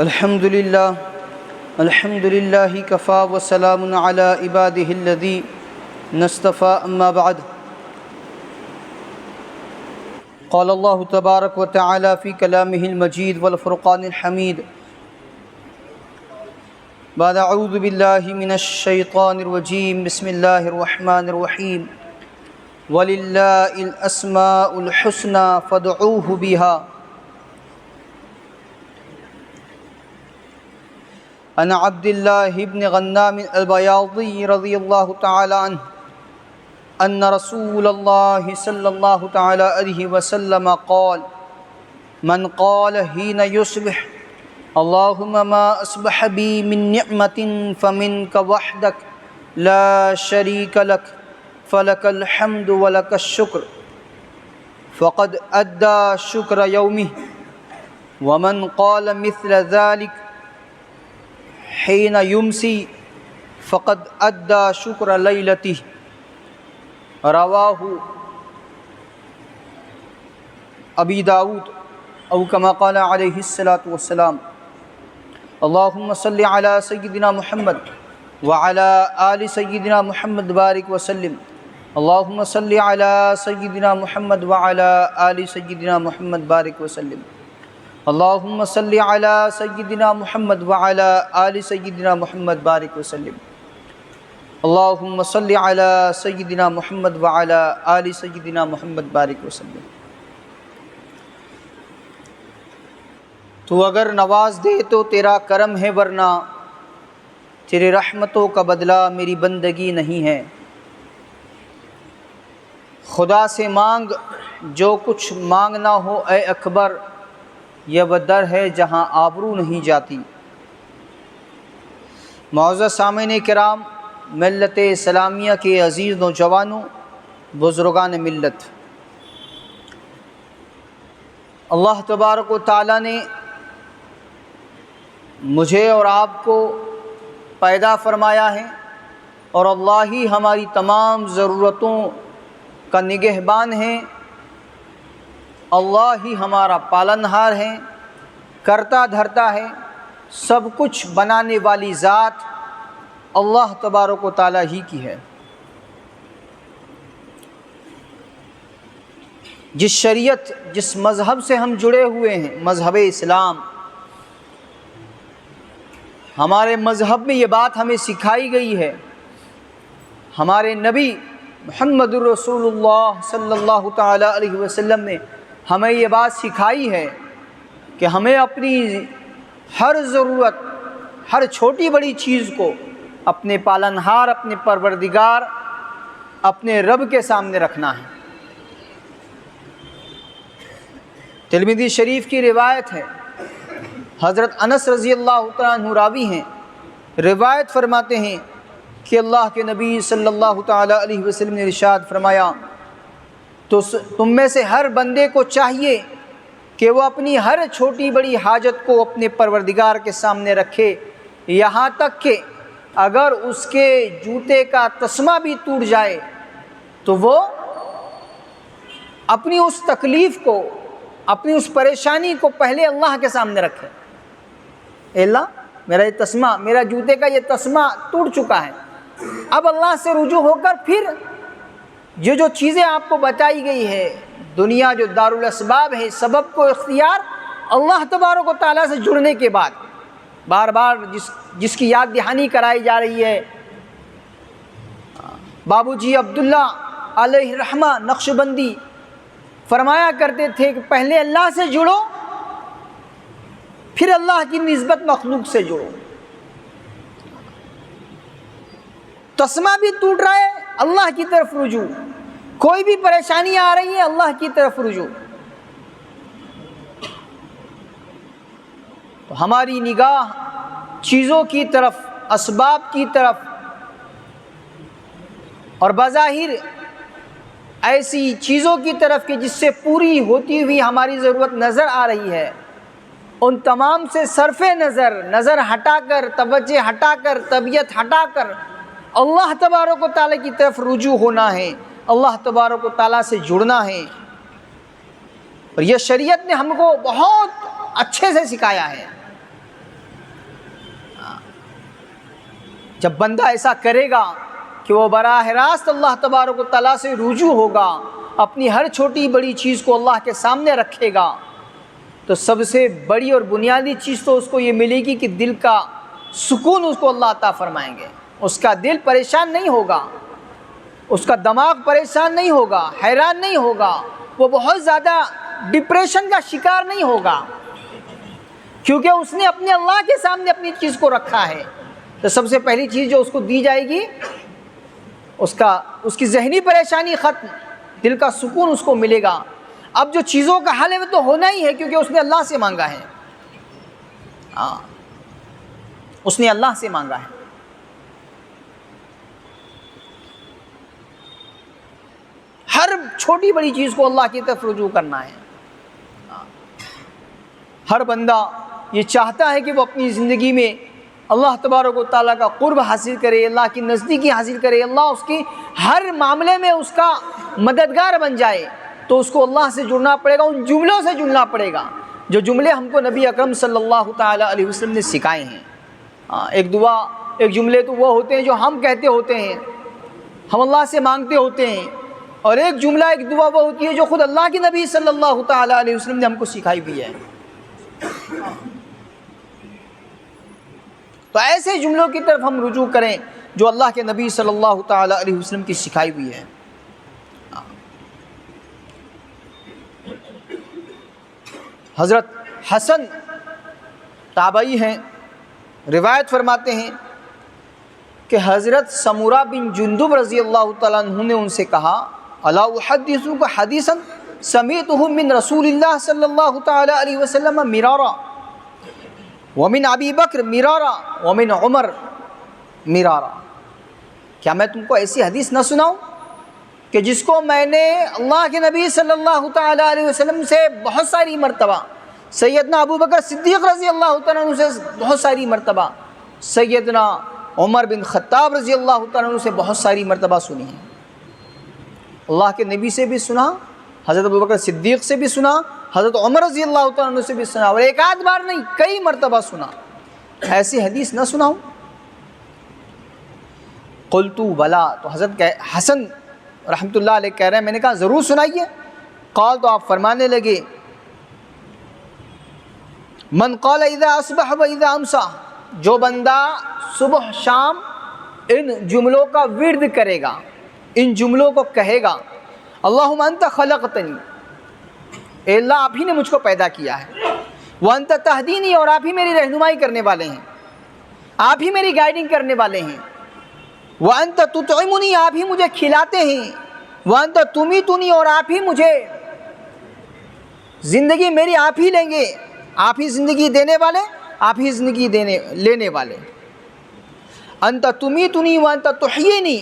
الحمد للہ کفا وسلام علی عبادہ الذین اصطفى اما بعد قال اللہ تبارک وتعالی فی کلامہ المجید والفرقان الحمید بعد اعوذ باللہ من الشیطان الرجیم بسم اللہ الرحمن الرحیم وَلِلَّهِ الْأَسْمَاءُ الْحُسْنَى فَادْعُوهُ بِهَا عن عبد الله بن غنام البياضي رضي الله تعالى عنه أن رسول الله صلى الله تعالى عليه وسلم قال من قال حين يصبح اللهم ما أصبح بي من نعمة فمنك وحدك لا شريك لك فلك الحمد ولك الشكر فقد أدى شكر يومه ومن قال مثل ذلك حين يمسي فقد أدى شكر ليلته رواه ابی داود او كما قال عليه الصلاة والسلام اللهم صل على سيدنا محمد وعلى آل سيدنا محمد بارك وسلم اللهم صل على سيدنا محمد وعلى آل سيدنا محمد بارك وسلم اللهم صل على سيدنا محمد وعلى آل سيدنا محمد بارك وسلم اللهم صل على سيدنا محمد وعلى آل سيدنا محمد بارك وسلم۔ تو اگر نواز دے تو تیرا کرم ہے، ورنہ تیرے رحمتوں کا بدلہ میری بندگی نہیں ہے۔ خدا سے مانگ جو کچھ مانگنا ہو اے اکبر، یہ وہ در ہے جہاں آبرو نہیں جاتی۔ معزز سامعین کرام، ملت اسلامیہ کے عزیز نوجوانوں، بزرگان ملت، اللہ تبارک و تعالیٰ نے مجھے اور آپ کو پیدا فرمایا ہے، اور اللہ ہی ہماری تمام ضرورتوں کا نگہبان ہے، اللہ ہی ہمارا پالنہار ہے، کرتا دھرتا ہے، سب کچھ بنانے والی ذات اللہ تبارک و تعالیٰ ہی کی ہے۔ جس شریعت، جس مذہب سے ہم جڑے ہوئے ہیں، مذہب اسلام، ہمارے مذہب میں یہ بات ہمیں سکھائی گئی ہے، ہمارے نبی محمد الرسول اللہ صلی اللہ تعالیٰ علیہ وسلم نے ہمیں یہ بات سکھائی ہے کہ ہمیں اپنی ہر ضرورت، ہر چھوٹی بڑی چیز کو اپنے پالنہار، اپنے پروردگار، اپنے رب کے سامنے رکھنا ہے۔ ترمذی شریف کی روایت ہے، حضرت انس رضی اللہ تعالیٰ عنہ راوی ہیں، روایت فرماتے ہیں کہ اللہ کے نبی صلی اللہ تعالیٰ علیہ وسلم نے ارشاد فرمایا، تو تم میں سے ہر بندے کو چاہیے کہ وہ اپنی ہر چھوٹی بڑی حاجت کو اپنے پروردگار کے سامنے رکھے، یہاں تک کہ اگر اس کے جوتے کا تسمہ بھی ٹوٹ جائے تو وہ اپنی اس تکلیف کو، اپنی اس پریشانی کو پہلے اللہ کے سامنے رکھے۔ اے اللہ، میرا یہ تسمہ، میرا جوتے کا یہ تسمہ ٹوٹ چکا ہے، اب اللہ سے رجوع ہو کر پھر یہ جو چیزیں آپ کو بتائی گئی ہے، دنیا جو دارالاسباب ہے، سبب کو اختیار اللہ تبارک و تعالیٰ سے جڑنے کے بعد بار بار جس کی یاد دہانی کرائی جا رہی ہے، بابو جی عبداللہ علیہ رحمہ نقشبندی فرمایا کرتے تھے کہ پہلے اللہ سے جڑو، پھر اللہ کی نسبت مخلوق سے جڑو۔ تسمہ بھی ٹوٹ رہا ہے، اللہ کی طرف رجوع، کوئی بھی پریشانی آ رہی ہے، اللہ کی طرف رجوع۔ تو ہماری نگاہ چیزوں کی طرف، اسباب کی طرف، اور بظاہر ایسی چیزوں کی طرف کہ جس سے پوری ہوتی ہوئی ہماری ضرورت نظر آ رہی ہے، ان تمام سے صرف نظر ہٹا کر، توجہ ہٹا کر، طبیعت ہٹا کر اللہ تبارک و تعالیٰ کی طرف رجوع ہونا ہے، اللہ تبارک و تعالیٰ سے جڑنا ہے۔ اور یہ شریعت نے ہم کو بہت اچھے سے سکھایا ہے۔ جب بندہ ایسا کرے گا کہ وہ براہ راست اللہ تبارک و تعالیٰ سے رجوع ہوگا، اپنی ہر چھوٹی بڑی چیز کو اللہ کے سامنے رکھے گا، تو سب سے بڑی اور بنیادی چیز تو اس کو یہ ملے گی کہ دل کا سکون اس کو اللہ عطا فرمائیں گے۔ اس کا دل پریشان نہیں ہوگا، اس کا دماغ پریشان نہیں ہوگا، حیران نہیں ہوگا، وہ بہت زیادہ ڈپریشن کا شکار نہیں ہوگا، کیونکہ اس نے اپنے اللہ کے سامنے اپنی چیز کو رکھا ہے۔ تو سب سے پہلی چیز جو اس کو دی جائے گی، اس کی ذہنی پریشانی ختم، دل کا سکون اس کو ملے گا۔ اب جو چیزوں کا حل ہے وہ تو ہونا ہی ہے، کیونکہ اس نے اللہ سے مانگا ہے۔ اس نے اللہ سے مانگا ہے۔ ہر چھوٹی بڑی چیز کو اللہ کی طرف رجوع کرنا ہے۔ ہر بندہ یہ چاہتا ہے کہ وہ اپنی زندگی میں اللہ تبارک و تعالیٰ کا قرب حاصل کرے، اللہ کی نزدیکی حاصل کرے، اللہ اس کی ہر معاملے میں اس کا مددگار بن جائے۔ تو اس کو اللہ سے جڑنا پڑے گا، ان جملوں سے جڑنا پڑے گا جو جملے ہم کو نبی اکرم صلی اللہ تعالیٰ علیہ وسلم نے سکھائے ہیں۔ ایک دعا، ایک جملے تو وہ ہوتے ہیں جو ہم کہتے ہوتے ہیں، ہم اللہ سے مانگتے ہوتے ہیں، اور ایک جملہ، ایک دعا وہ ہوتی ہے جو خود اللہ کے نبی صلی اللہ تعالیٰ علیہ وسلم نے ہم کو سکھائی بھی ہے۔ تو ایسے جملوں کی طرف ہم رجوع کریں جو اللہ کے نبی صلی اللہ تعالیٰ علیہ وسلم کی سکھائی ہوئی ہے۔ حضرت حسن تابعی ہیں، روایت فرماتے ہیں کہ حضرت سمورہ بن جندب رضی اللہ تعالیٰ عنہ نے ان سے کہا، الا احدثک حدیثا سمعتہ من رسول اللہ صلی اللہ تعالیٰ علیہ وسلم مرارا ومن ابی بکر مرارا ومن عمر مرارا۔ کیا میں تم کو ایسی حدیث نہ سناؤں کہ جس کو میں نے اللہ کے نبی صلی اللہ تعالیٰ علیہ وسلم سے بہت ساری مرتبہ، سیدنا ابو بکر صدیق رضی اللہ تعالیٰ عنہ سے بہت ساری مرتبہ، سیدنا عمر بن خطاب رضی اللہ تعالیٰ عنہ سے بہت ساری مرتبہ سنی ہے۔ اللہ کے نبی سے بھی سنا، حضرت ابو بکر صدیق سے بھی سنا، حضرت عمر رضی اللہ تعالیٰ عنہ سے بھی سنا، اور ایک آدھ بار نہیں، کئی مرتبہ سنا۔ ایسی حدیث نہ سناؤں؟ قلت بلا، تو حضرت حسن رحمۃ اللہ علیہ کہہ رہے ہیں میں نے کہا ضرور سنائیے۔ قال، تو آپ فرمانے لگے، من قال اذا اصبح و اذا امسى، جو بندہ صبح شام ان جملوں کا ورد کرے گا، ان جملوں کو کہے گا، اللہم انت خلقتنی، اے اللہ آپ ہی نے مجھ کو پیدا کیا ہے، وانت تہدینی، اور آپ ہی میری رہنمائی کرنے والے ہیں، آپ ہی میری گائیڈنگ کرنے والے ہیں، وانت تطعمنی، آپ ہی مجھے کھلاتے ہیں، وانت تمیتنی، اور آپ ہی مجھے زندگی میری آپ ہی لیں گے، آپ ہی زندگی دینے والے، آپ ہی زندگی لینے والے، انت تمیتنی وانت تحیینی،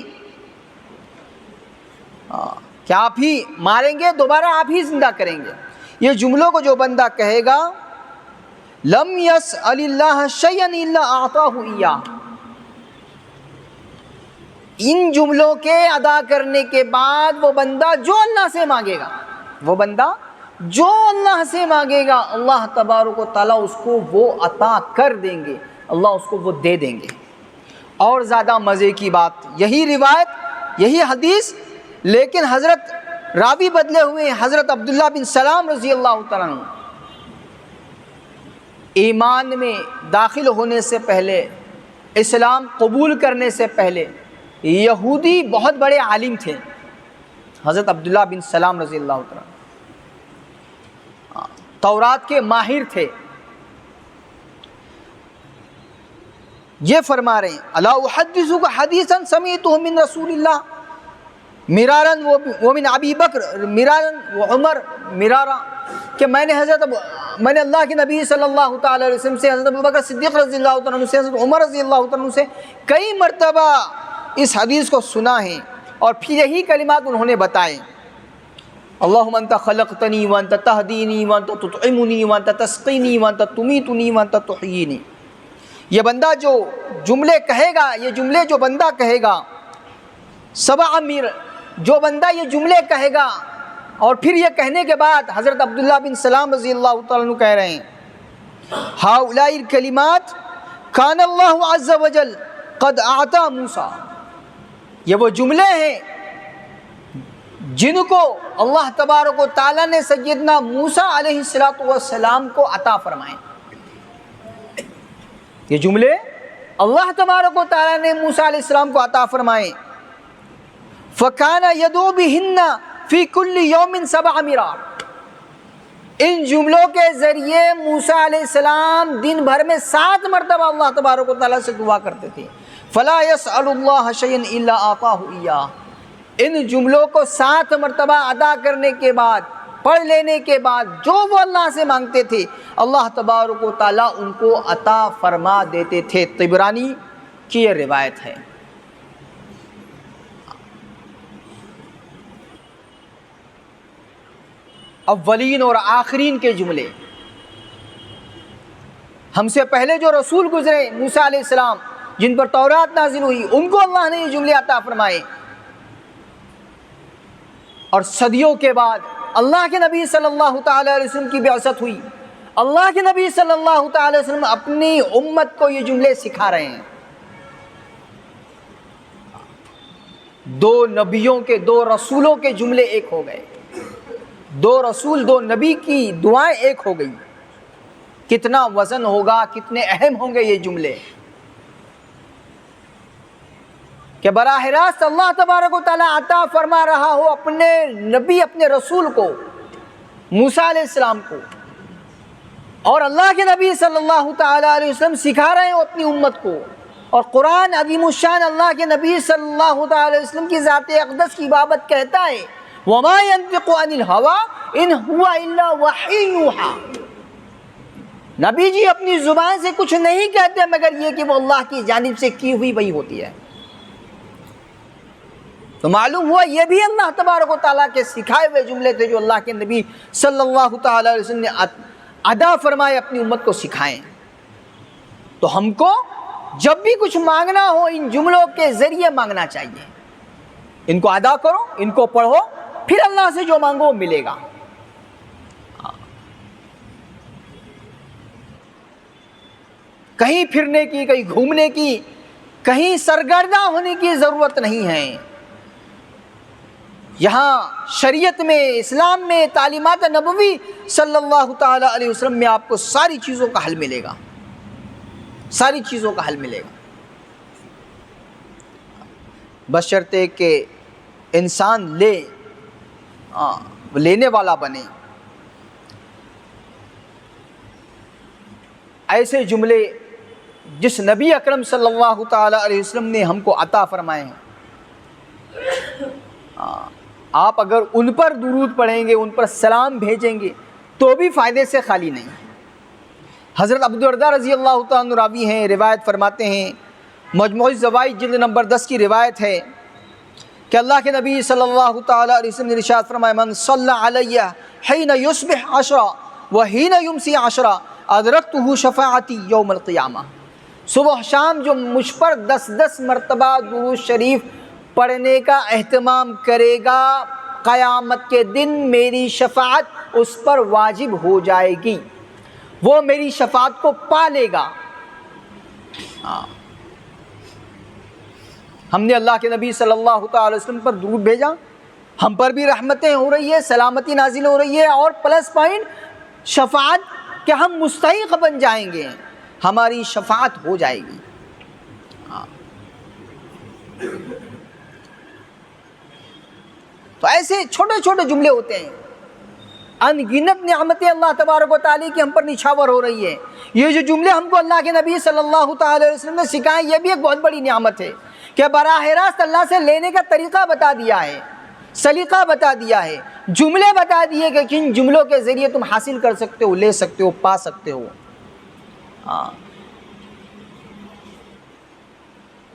کہ آپ ہی ماریں گے، دوبارہ آپ ہی زندہ کریں گے۔ یہ جملوں کو جو بندہ کہے گا، لم یسأل اللہ شیئا الا اعطاہ ایاہ، ان جملوں کے ادا کرنے کے بعد وہ بندہ جو اللہ سے مانگے گا، وہ بندہ جو اللہ سے مانگے گا، اللہ تبارک و تعالیٰ اس کو وہ عطا کر دیں گے، اللہ اس کو وہ دے دیں گے۔ اور زیادہ مزے کی بات، یہی روایت، یہی حدیث، لیکن حضرت راوی بدلے ہوئے ہیں، حضرت عبداللہ بن سلام رضی اللہ تعالیٰ عنہ۔ ایمان میں داخل ہونے سے پہلے، اسلام قبول کرنے سے پہلے، یہودی بہت بڑے عالم تھے، حضرت عبداللہ بن سلام رضی اللہ تعالیٰ عنہ، تورات کے ماہر تھے۔ یہ فرما رہے ہیں، الا احدثک حدیثا سمعتہ من رسول اللہ مرارا ومن ابی بکر مرارا وعمر مرارا، کہ میں نے اللہ کے نبی صلی اللہ تعالی علیہ وسلم سے، حضرت ابو بکر صدیق رضی اللہ تعالیٰ عنہ سے، حضرت عمر رضی اللہ تعالیٰ عنہ سے کئی مرتبہ اس حدیث کو سنا ہے، اور پھر یہی کلمات انہوں نے بتائے، اللہم انت خلقتنی وانت تہدینی وانت تطعمنی وانت تسقینی وانت تمیتنی وانت تحیینی۔ یہ بندہ جو جملے کہے گا، یہ جملے جو بندہ کہے گا، جو بندہ یہ جملے کہے گا، اور پھر یہ کہنے کے بعد حضرت عبداللہ بن سلام رضی اللہ تعالیٰ عنہ کہہ رہے ہیں، ہؤلاء الکلمات کان اللہ عز وجل قد اعطى موسیٰ، یہ وہ جملے ہیں جن کو اللہ تبارک و تعالیٰ نے سیدنا موسیٰ علیہ السلام کو عطا فرمائے۔ یہ جملے اللہ تبارک و تعالیٰ نے موسیٰ علیہ السلام کو عطا فرمائے۔ فَكَانَ يَدْعُو بِهِنَّ فِي كُلِّ يَوْمٍ 7 مرات، ان جملوں کے ذریعے موسیٰ علیہ السلام دن بھر میں 7 مرتبہ اللہ تبارک و تعالیٰ سے دعا کرتے تھے۔ فَلَا يَسْأَلُ اللَّهَ شَيْئًا إِلَّا أَعْطَاهُ إِيَّاهُ، ان جملوں کو 7 مرتبہ ادا کرنے کے بعد، پڑھ لینے کے بعد، جو وہ اللہ سے مانگتے تھے اللہ تبارک و تعالیٰ ان کو عطا فرما دیتے تھے۔ طبرانی کی یہ روایت ہے۔ اولین اور آخرین کے جملے، ہم سے پہلے جو رسول گزرے موسیٰ علیہ السلام جن پر تورات نازل ہوئی، ان کو اللہ نے یہ جملے عطا فرمائے، اور صدیوں کے بعد اللہ کے نبی صلی اللہ تعالیٰ علیہ وسلم کی بعثت ہوئی، اللہ کے نبی صلی اللہ تعالیٰ علیہ وسلم اپنی امت کو یہ جملے سکھا رہے ہیں۔ 2 نبیوں کے، 2 رسولوں کے جملے ایک ہو گئے، 2 رسول 2 نبی کی دعائیں ایک ہو گئی۔ کتنا وزن ہوگا، کتنے اہم ہوں گے یہ جملے کہ براہ راست اللہ تبارک و تعالیٰ عطا فرما رہا ہو اپنے نبی، اپنے رسول کو، موسیٰ علیہ السلام کو، اور اللہ کے نبی صلی اللہ تعالیٰ علیہ وسلم سکھا رہے ہو اپنی امت کو، اور قرآن عظیم الشان اللہ کے نبی صلی اللہ تعالیٰ علیہ وسلم کی ذات اقدس کی بابت کہتا ہے وَمَا يَنطِقُ عَنِ الْهَوَىٰ إِنْ هُوَ إِلَّا وَحْيٌ يُوحَىٰ، نبی جی اپنی زبان سے کچھ نہیں کہتے مگر یہ کہ وہ اللہ کی جانب سے کی ہوئی وحی ہوتی ہے۔ تو معلوم ہوا یہ بھی اللہ تبارک و تعالیٰ کے سکھائے ہوئے جملے تھے جو اللہ کے نبی صلی اللہ تعالیٰ علیہ وسلم نے ادا فرمائے، اپنی امت کو سکھائیں۔ تو ہم کو جب بھی کچھ مانگنا ہو ان جملوں کے ذریعے مانگنا چاہیے، ان کو ادا کرو، ان کو پڑھو، پھر اللہ سے جو مانگو وہ ملے گا۔ کہیں پھرنے کی، کہیں گھومنے کی، کہیں سرگردہ ہونے کی ضرورت نہیں ہے۔ یہاں شریعت میں، اسلام میں، تعلیمات نبوی صلی اللہ تعالیٰ علیہ وسلم میں آپ کو ساری چیزوں کا حل ملے گا، ساری چیزوں کا حل ملے گا، بشرطے کہ انسان لینے والا بنے۔ ایسے جملے جس نبی اکرم صلی اللہ تعالیٰ علیہ وسلم نے ہم کو عطا فرمائے ہیں، آپ اگر ان پر درود پڑھیں گے، ان پر سلام بھیجیں گے تو بھی فائدے سے خالی نہیں۔ حضرت ابودرداء رضی اللہ تعالیٰ عنہ راوی ہیں، روایت فرماتے ہیں، مجموع الزوائد جلد نمبر 10 کی روایت ہے کہ اللہ کے نبی صلی اللہ تعالیٰ علیہ وسلم نے ارشاد فرمایا من صلی علیہ حین یصبح 10 وحین یمسی 10 ادرکتہ شفاعتی یوم القیامہ، صبح شام جو مجھ پر 10 مرتبہ درود شریف پڑھنے کا اہتمام کرے گا، قیامت کے دن میری شفاعت اس پر واجب ہو جائے گی، وہ میری شفاعت کو پا لے گا۔ ہم نے اللہ کے نبی صلی اللہ تعالی وسلم پر درود بھیجا، ہم پر بھی رحمتیں ہو رہی ہے، سلامتی نازل ہو رہی ہے، اور پلس پوائنٹ شفاعت کہ ہم مستحق بن جائیں گے، ہماری شفاعت ہو جائے گی۔ تو ایسے چھوٹے چھوٹے جملے ہوتے ہیں، ان گنت نعمتیں اللہ تبارک و تعالیٰ کی ہم پر نچھاور ہو رہی ہے۔ یہ جو جملے ہم کو اللہ کے نبی صلی اللہ تعالی علیہ وسلم نے سکھائے، یہ بھی ایک بہت بڑی نعمت ہے کہ براہ راست اللہ سے لینے کا طریقہ بتا دیا ہے، سلیقہ بتا دیا ہے، جملے بتا دیے کہ کن جملوں کے ذریعے تم حاصل کر سکتے ہو، لے سکتے ہو، پا سکتے ہو۔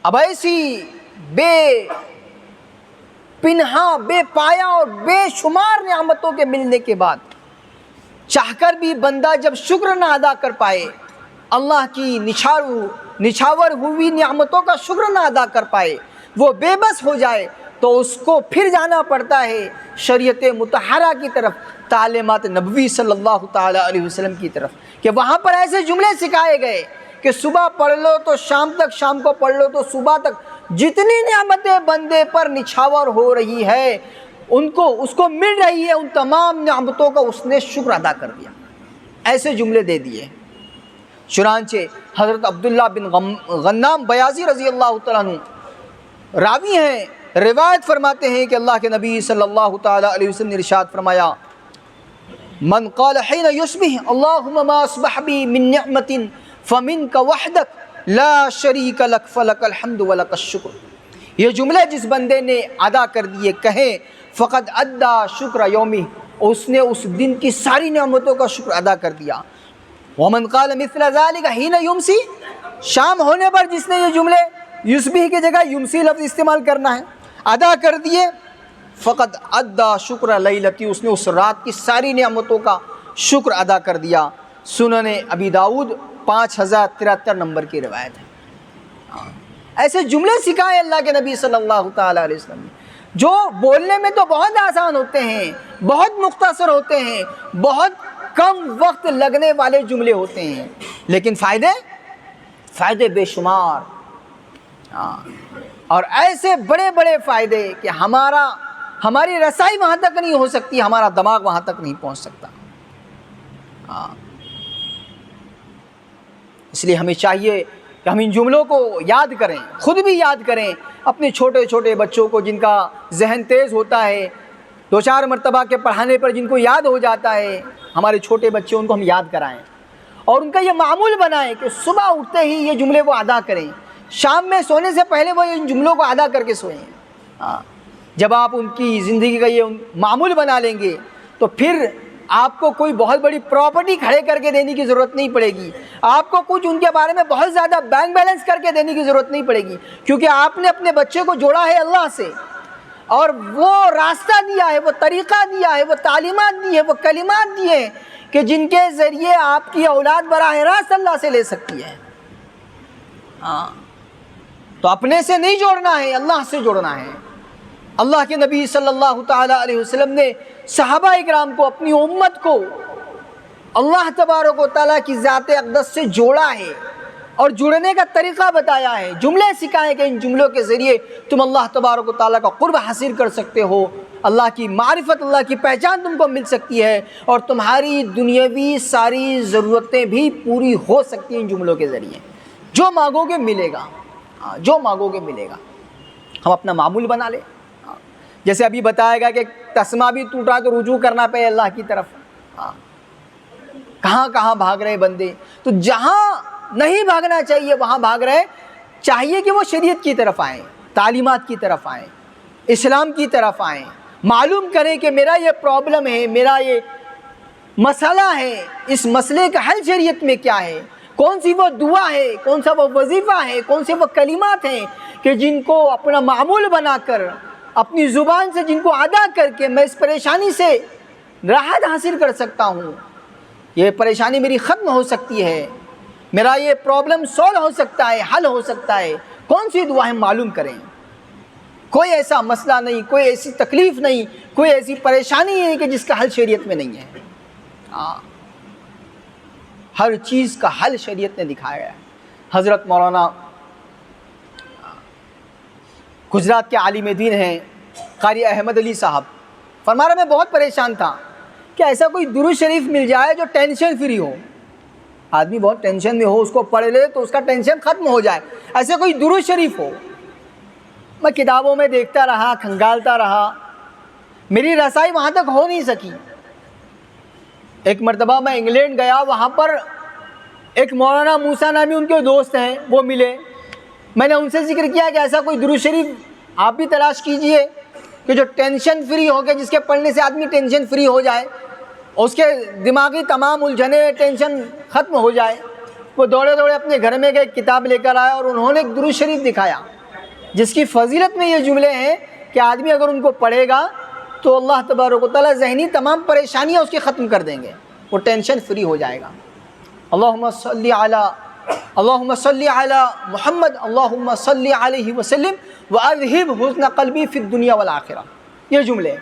اب ایسی بے پنہا، بے پایا اور بے شمار نعمتوں کے ملنے کے بعد چاہ کر بھی بندہ جب شکر نہ ادا کر پائے، اللہ کی نچھاور ہوئی نعمتوں کا شکر نہ ادا کر پائے، وہ بے بس ہو جائے، تو اس کو پھر جانا پڑتا ہے شریعت مطہرہ کی طرف، تعلیمات نبوی صلی اللہ تعالیٰ علیہ وسلم کی طرف، کہ وہاں پر ایسے جملے سکھائے گئے کہ صبح پڑھ لو تو شام تک، شام کو پڑھ لو تو صبح تک، جتنی نعمتیں بندے پر نچھاور ہو رہی ہے اس کو مل رہی ہے، ان تمام نعمتوں کا اس نے شکر ادا کر دیا. ایسے جملے دے دیے. چنانچہ حضرت عبداللہ بن غنام بیاضی رضی اللہ تعالیٰ عنہ راوی ہیں، روایت فرماتے ہیں کہ اللہ کے نبی صلی اللہ تعالیٰ علیہ وسلم نے ارشاد فرمایا: من قال حين يصبح اللهم ما اصبح بي من نعمة فمنك وحدك لا شريك لك فلك الحمد ولك الشكر. یہ جملے جس بندے نے ادا کر دیے، کہیں فقد ادا شکر یومی، اس نے اس دن کی ساری نعمتوں کا شکر ادا کر دیا. ومن قال مثل ذلك حين يمسي، شام ہونے پر جس نے یہ جملے یصبح کی جگہ یمسی لفظ استعمال کرنا ہے ادا کر دیے، فقط ادا شکر لیلتی، اس نے اس رات کی ساری نعمتوں کا شکر ادا کر دیا. سنن ابی داؤد 5073 نمبر کی روایت ہے. ایسے جملے سکھائے اللہ کے نبی صلی اللہ تعالیٰ علیہ وسلم نے، جو بولنے میں تو بہت آسان ہوتے ہیں، بہت مختصر ہوتے ہیں، بہت کم وقت لگنے والے جملے ہوتے ہیں، لیکن فائدے بے شمار. اور ایسے بڑے بڑے فائدے کہ ہماری رسائی وہاں تک نہیں ہو سکتی، ہمارا دماغ وہاں تک نہیں پہنچ سکتا. اس لیے ہمیں چاہیے کہ ہم ان جملوں کو یاد کریں، خود بھی یاد کریں، اپنے چھوٹے چھوٹے بچوں کو جن کا ذہن تیز ہوتا ہے، 2-4 مرتبہ کے پڑھانے پر جن کو یاد ہو جاتا ہے، ہمارے چھوٹے بچے، ان کو ہم یاد کرائیں اور ان کا یہ معمول بنائیں کہ صبح اٹھتے ہی یہ جملے وہ ادا کریں، شام میں سونے سے پہلے وہ ان جملوں کو ادا کر کے سوئیں. جب آپ ان کی زندگی کا یہ معمول بنا لیں گے تو پھر آپ کو کوئی بہت بڑی پراپرٹی کھڑے کر کے دینے کی ضرورت نہیں پڑے گی، آپ کو کچھ ان کے بارے میں بہت زیادہ بینک بیلنس کر کے دینے کی ضرورت نہیں پڑے گی، کیونکہ آپ نے اپنے بچے کو جوڑا ہے اللہ سے، اور وہ راستہ دیا ہے، وہ طریقہ دیا ہے، وہ تعلیمات دی ہے، وہ کلمات دیے ہیں کہ جن کے ذریعے آپ کی اولاد براہ راست اللہ سے لے سکتی ہے. تو اپنے سے نہیں جوڑنا ہے، اللہ سے جوڑنا ہے. اللہ کے نبی صلی اللہ تعالیٰ علیہ وسلم نے صحابہ اکرام کو، اپنی امت کو اللہ تبارک و تعالیٰ کی ذات اقدس سے جوڑا ہے اور جڑنے کا طریقہ بتایا ہے، جملے سکھائے کہ ان جملوں کے ذریعے تم اللہ تبارک و تعالیٰ کا قرب حاصل کر سکتے ہو، اللہ کی معرفت، اللہ کی پہچان تم کو مل سکتی ہے، اور تمہاری دنیاوی ساری ضرورتیں بھی پوری ہو سکتی ہیں ان جملوں کے ذریعے. جو مانگو گے ملے گا، جو مانگو گے ملے گا. ہم اپنا معمول بنا لیں. جیسے ابھی بتایا گیا کہ تسمہ بھی ٹوٹا تو رجوع کرنا پڑے اللہ کی طرف. کہاں کہاں بھاگ رہے بندے، تو جہاں نہیں بھاگنا چاہیے وہاں بھاگ رہے. چاہیے کہ وہ شریعت کی طرف آئیں، تعلیمات کی طرف آئیں، اسلام کی طرف آئیں، معلوم کریں کہ میرا یہ پرابلم ہے، میرا یہ مسئلہ ہے، اس مسئلے کا حل شریعت میں کیا ہے، کون سی وہ دعا ہے، کون سا وہ وظیفہ ہے، کون سے وہ کلمات ہیں کہ جن کو اپنا معمول بنا کر، اپنی زبان سے جن کو ادا کر کے میں اس پریشانی سے راحت حاصل کر سکتا ہوں، یہ پریشانی میری ختم ہو سکتی ہے، میرا یہ پرابلم سولو ہو سکتا ہے، حل ہو سکتا ہے. کون سی دعا ہے معلوم کریں. کوئی ایسا مسئلہ نہیں، کوئی ایسی تکلیف نہیں، کوئی ایسی پریشانی ہے کہ جس کا حل شریعت میں نہیں ہے. ہر چیز کا حل شریعت نے دکھایا ہے. حضرت مولانا گجرات کے عالم دین ہیں قاری احمد علی صاحب، فرما رہے میں بہت پریشان تھا کہ ایسا کوئی درود شریف مل جائے جو ٹینشن فری ہو. آدمی بہت ٹینشن میں ہو، اس کو پڑھ لے تو اس کا ٹینشن ختم ہو جائے، ایسے کوئی درود شریف ہو. میں کتابوں میں دیکھتا رہا، کھنگالتا رہا، میری رسائی وہاں تک ہو نہیں سکی. ایک مرتبہ میں انگلینڈ گیا، وہاں پر ایک مولانا موسیٰ نامی ان کے دوست ہیں، وہ ملے. میں نے ان سے ذکر کیا کہ ایسا کوئی درود شریف آپ بھی تلاش کیجئے کہ جو ٹینشن فری ہو گئے، جس کے پڑھنے سے آدمی ٹینشن فری ہو جائے، اس کے دماغی تمام الجھنے، ٹینشن ختم ہو جائے. وہ دوڑے دوڑے اپنے گھر میں گئے، کتاب لے کر آیا اور انہوں نے ایک درود شریف دکھایا جس کی فضیلت میں یہ جملے ہیں کہ آدمی اگر ان کو پڑھے گا تو اللہ تبارک و تعالیٰ ذہنی تمام پریشانیاں اس کی ختم کر دیں گے، وہ ٹینشن فری ہو جائے گا. اللہم صلی علی محمد، اللہم صلی علیہ وسلم واذہب حزن قلبی فی الدنیا والآخرہ. یہ جملے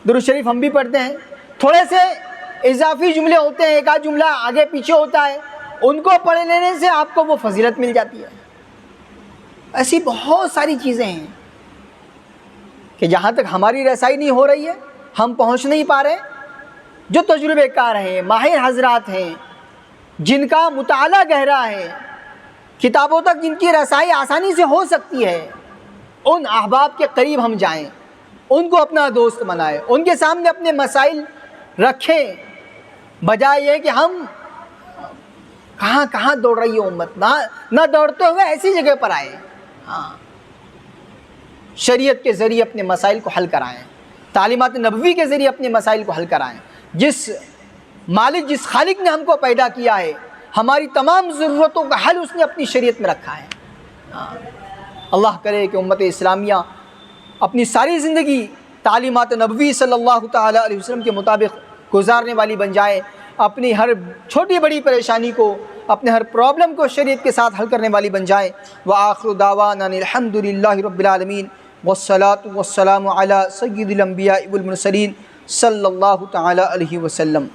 درود شریف ہم بھی پڑھتے ہیں. تھوڑے سے اضافی جملے ہوتے ہیں، ایک آدھ جملہ آگے پیچھے ہوتا ہے، ان کو پڑھ لینے سے آپ کو وہ فضیلت مل جاتی ہے۔ ایسی بہت ساری چیزیں ہیں کہ جہاں تک ہماری رسائی نہیں ہو رہی ہے، ہم پہنچ نہیں پا رہے، جو تجربہ کار ہیں، ماہر حضرات ہیں، جن کا مطالعہ گہرا ہے، کتابوں تک جن کی رسائی آسانی سے ہو سکتی ہے، ان احباب کے قریب ہم جائیں، ان کو اپنا دوست بنائیں، ان کے سامنے اپنے مسائل رکھیں، بجائے یہ کہ ہم کہاں کہاں دوڑ رہی ہے امت، نہ دوڑتے ہوئے ایسی جگہ پر آئے، ہاں شریعت کے ذریعے اپنے مسائل کو حل کرائیں، تعلیمات نبوی کے ذریعے اپنے مسائل کو حل کرائیں۔ جس مالک، جس خالق نے ہم کو پیدا کیا ہے، ہماری تمام ضرورتوں کا حل اس نے اپنی شریعت میں رکھا ہے۔ اللہ کرے کہ امت اسلامیہ اپنی ساری زندگی تعلیمات نبوی صلی اللہ تعالیٰ علیہ وسلم کے مطابق گزارنے والی بن جائے، اپنی ہر چھوٹی بڑی پریشانی کو، اپنے ہر پرابلم کو شریعت کے ساتھ حل کرنے والی بن جائے۔ وآخر دعوانا الحمد للہ رب العالمین والصلاة والسلام علی سید الانبیاء والمرسلین صلی اللہ تعالیٰ علیہ وسلم۔